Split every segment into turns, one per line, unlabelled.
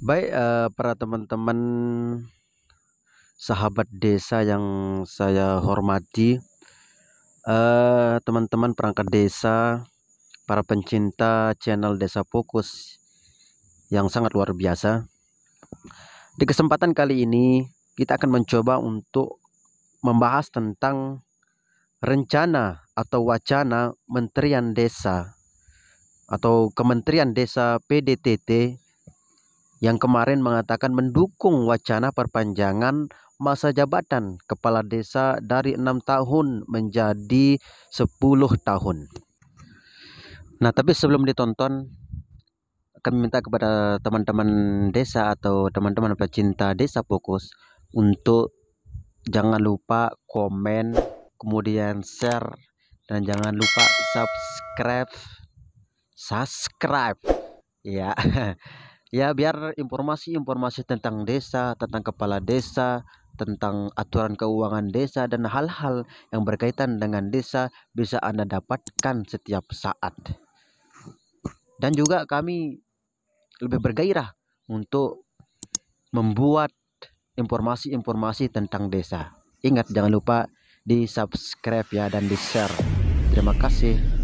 Baik, para teman-teman sahabat desa yang saya hormati, teman-teman perangkat desa, para pencinta channel Desa Fokus yang sangat luar biasa. Di kesempatan kali ini kita akan mencoba untuk membahas tentang rencana atau wacana Menterian Desa atau Kementerian Desa PDTT yang kemarin mengatakan mendukung wacana perpanjangan masa jabatan kepala desa dari 6 tahun menjadi 10 tahun. Nah, tapi sebelum ditonton, kami minta kepada teman-teman desa atau teman-teman pecinta Desa Fokus untuk jangan lupa komen, kemudian share, dan jangan lupa subscribe ya. Ya, biar informasi-informasi tentang desa, tentang kepala desa, tentang aturan keuangan desa dan hal-hal yang berkaitan dengan desa bisa Anda dapatkan setiap saat. Dan juga kami lebih bergairah untuk membuat informasi-informasi tentang desa. Ingat, jangan lupa di subscribe ya dan di share. Terima kasih.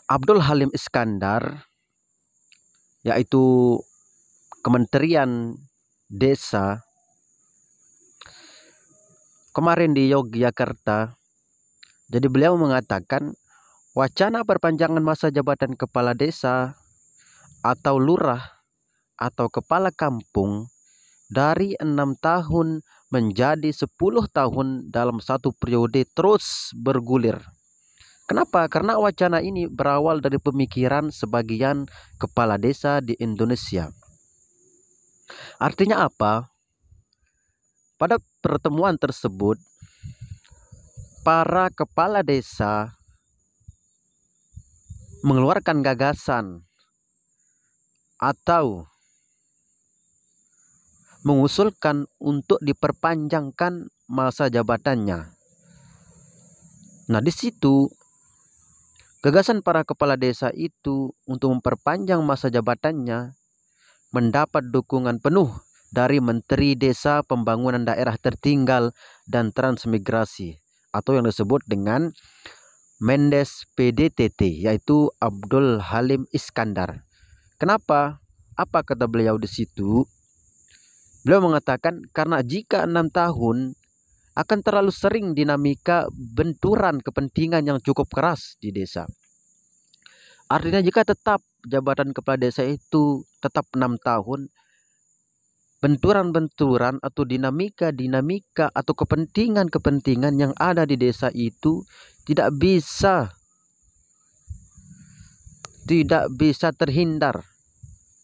Abdul Halim Iskandar, yaitu Kementerian Desa, kemarin di Yogyakarta. Jadi beliau mengatakan wacana perpanjangan masa jabatan kepala desa atau lurah atau kepala kampung dari 6 tahun menjadi 10 tahun dalam satu periode terus bergulir. Kenapa? Karena wacana ini berawal dari pemikiran sebagian kepala desa di Indonesia. Artinya apa? Pada pertemuan tersebut, para kepala desa mengeluarkan gagasan atau mengusulkan untuk diperpanjangkan masa jabatannya. Nah, di situ gagasan para kepala desa itu untuk memperpanjang masa jabatannya mendapat dukungan penuh dari Menteri Desa Pembangunan Daerah Tertinggal dan Transmigrasi atau yang disebut dengan Mendes PDTT, yaitu Abdul Halim Iskandar. Kenapa? Apa kata beliau di situ? Beliau mengatakan karena jika 6 tahun akan terlalu sering dinamika benturan kepentingan yang cukup keras di desa. Artinya jika tetap jabatan kepala desa itu tetap 6 tahun, benturan-benturan atau dinamika atau kepentingan-kepentingan yang ada di desa itu tidak bisa terhindar.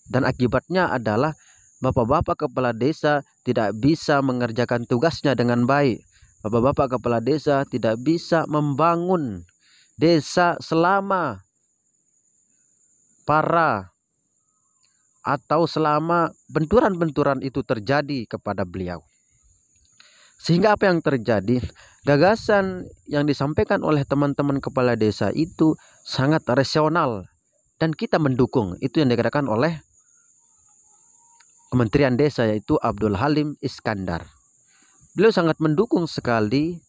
Dan akibatnya adalah bapak-bapak kepala desa tidak bisa mengerjakan tugasnya dengan baik. Bapak-bapak kepala desa tidak bisa membangun desa selama selama benturan-benturan itu terjadi kepada beliau. Sehingga apa yang terjadi? Gagasan yang disampaikan oleh teman-teman kepala desa itu sangat rasional dan kita mendukung. Itu yang dikatakan oleh Kementerian Desa, yaitu Abdul Halim Iskandar. Beliau sangat mendukung sekali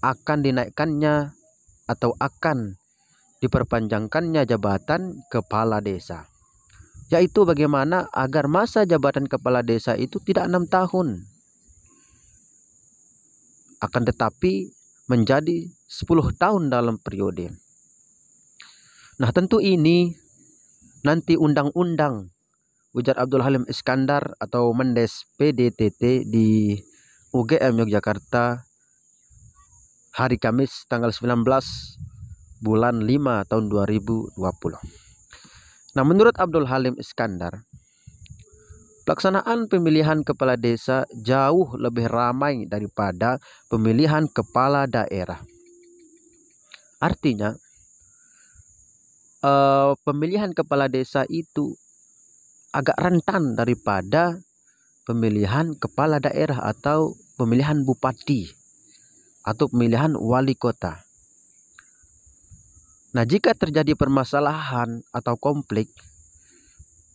akan dinaikkannya atau akan diperpanjangkannya jabatan kepala desa, yaitu bagaimana agar masa jabatan kepala desa itu tidak 6 tahun, akan tetapi menjadi 10 tahun dalam periode. Nah, tentu ini nanti undang-undang, ujar Abdul Halim Iskandar atau Mendes PDTT di UGM Yogyakarta hari Kamis tanggal 19 bulan 5 tahun 2020. Nah, menurut Abdul Halim Iskandar, pelaksanaan pemilihan kepala desa jauh lebih ramai daripada pemilihan kepala daerah. Artinya, pemilihan kepala desa itu agak rentan daripada pemilihan kepala daerah atau pemilihan bupati atau pemilihan wali kota. Nah, jika terjadi permasalahan atau konflik,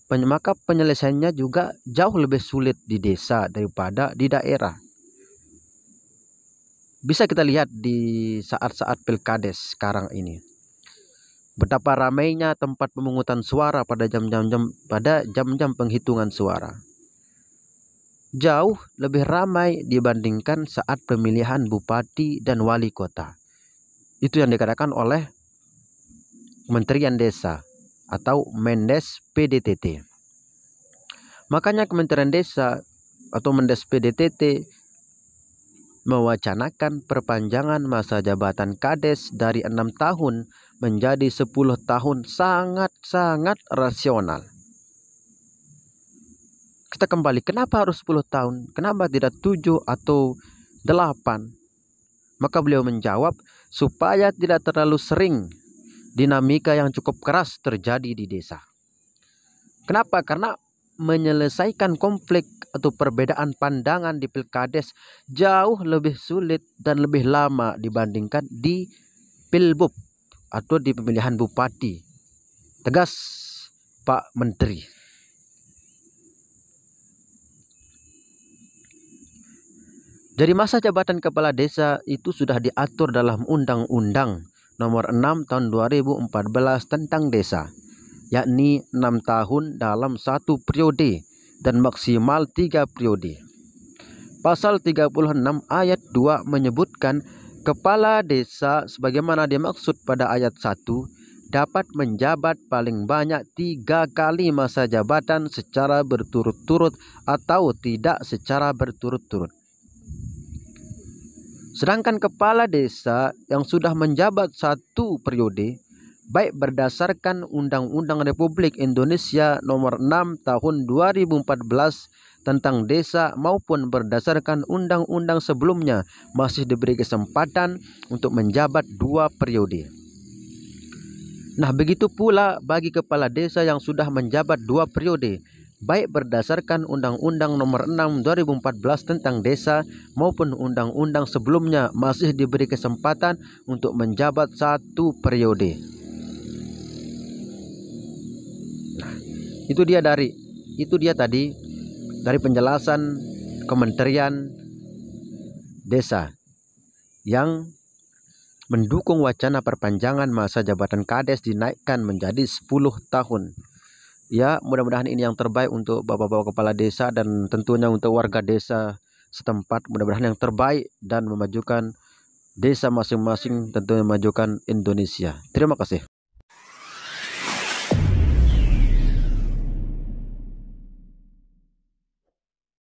maka penyelesaiannya juga jauh lebih sulit di desa daripada di daerah. Bisa kita lihat di saat-saat pilkades sekarang ini. Betapa ramainya tempat pemungutan suara pada jam-jam penghitungan suara. Jauh lebih ramai dibandingkan saat pemilihan bupati dan wali kota. Itu yang dikatakan oleh Kementerian Desa atau Mendes PDTT. Makanya Kementerian Desa atau Mendes PDTT mewacanakan perpanjangan masa jabatan Kades dari 6 tahun menjadi 10 tahun, sangat-sangat rasional. Kita kembali, kenapa harus 10 tahun? Kenapa tidak 7 atau 8? Maka beliau menjawab, supaya tidak terlalu sering dinamika yang cukup keras terjadi di desa. Kenapa? Karena menyelesaikan konflik atau perbedaan pandangan di pilkades jauh lebih sulit dan lebih lama dibandingkan di pilbub atau di pemilihan bupati. Tegas Pak Menteri. Jadi masa jabatan kepala desa itu sudah diatur dalam Undang-Undang Nomor 6 Tahun 2014 tentang desa, yakni 6 tahun dalam 1 periode dan maksimal 3 periode. Pasal 36 ayat 2 menyebutkan kepala desa sebagaimana dimaksud pada ayat 1 dapat menjabat paling banyak 3 kali masa jabatan secara berturut-turut atau tidak secara berturut-turut. Sedangkan kepala desa yang sudah menjabat 1 periode, baik berdasarkan Undang-Undang Republik Indonesia Nomor 6 Tahun 2014 tentang desa maupun berdasarkan undang-undang sebelumnya, masih diberi kesempatan untuk menjabat 2 periode. Nah, begitu pula bagi kepala desa yang sudah menjabat 2 periode, baik berdasarkan Undang-Undang Nomor 6 2014 tentang desa maupun undang-undang sebelumnya, masih diberi kesempatan untuk menjabat 1 periode. Nah, itu dia tadi dari penjelasan Kementerian Desa yang mendukung wacana perpanjangan masa jabatan Kades dinaikkan menjadi 10 tahun. Ya, mudah-mudahan ini yang terbaik untuk bapak-bapak kepala desa dan tentunya untuk warga desa setempat. Mudah-mudahan yang terbaik dan memajukan desa masing-masing, tentunya memajukan Indonesia. Terima kasih.